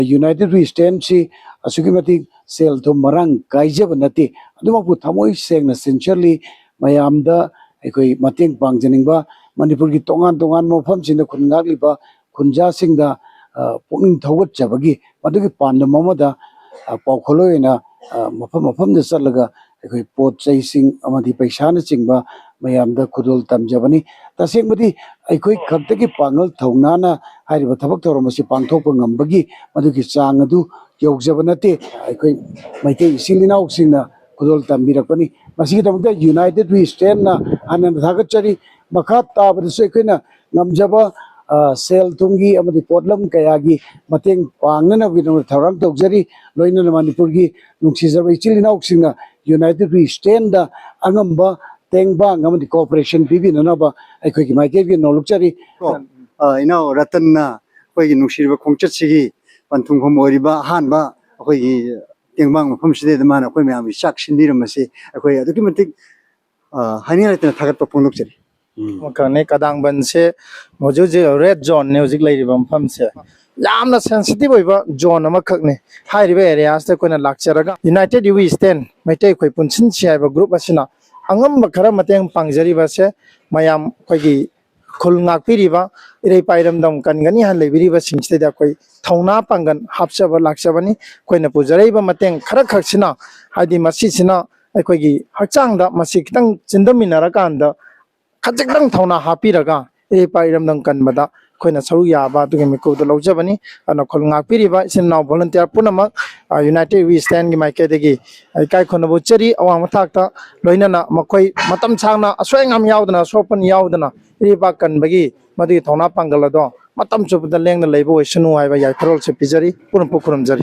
United We Stand si asukimati sel to marang kaijab nati adumapu thamoi sengna sincerely mayamda ekoi mateng pangjaningba Manipur ki tongan mofam sinda khungagliba khunja singda pungning thawat jabagi madugi pandam amada paokholoi mafam da salaga ekoi pot chai sing amadi paisa na chingba mayamda khudol tamjabani tasengmadi ekoi khaktagi pangal thaunana hairiba thabak tawramasi pangthokpa ngambagi madugi chang adu yaujabanate ekoi maitei singinau singna khudol tambirakpani masigi tamda United We Stand na anand thagachari makhat tabadsu ekoi Ngamjaba sel thungi amadi potlam kayagi mateng pangnana bidong tharang tokjari loina Manipur gi nungsijaba ichilinauk singna United We Stand da angamba tengbang amadi cooperation bibi nanaba ekoi gi maike gi nolukchari ratan na koi gi nungsirba khongchat sigi panthung khom oriba hanba koi gi tengbang mafam side mana koi myam chak sindiramasi koi aduki matik hani ratna thagat pa ponglukchari Makane Kadangband se mojuji red zone ne ujik lai ribam pham se yamna sensitive oiba zone amakak ne hairiba areas te koina lakcharaga United We Stand maitei koi punchin chiaiba group asina angamba khara mateng pangjari ba se mayam koi gi khul ngakpiriba irei pairam dam kangani han leibiriba singste da koi thauna pangan hapchaba lakchabani koina pujaraiba mateng khara khaksina hadi masi sina koi gi hakchang da masi kitang chindaminara kanda Kajang Tona happy raga, a pyram dang kanbada, Koina Saruya, Batumiko, the Lojabani, and a Kolngapiriba is now volunteer Punama, United We Stand my Kadegi, a Kaikonabucheri, Awamataka, Loinana, Makoi, Matam Chana, a swang Yaudana, Sopan Yaudana, Ripak and Bagi, Madi Tona Pangalado, Matam Chup the Lang the Labo, Shanu, I Parol Sepizari, Punapukurum Jari.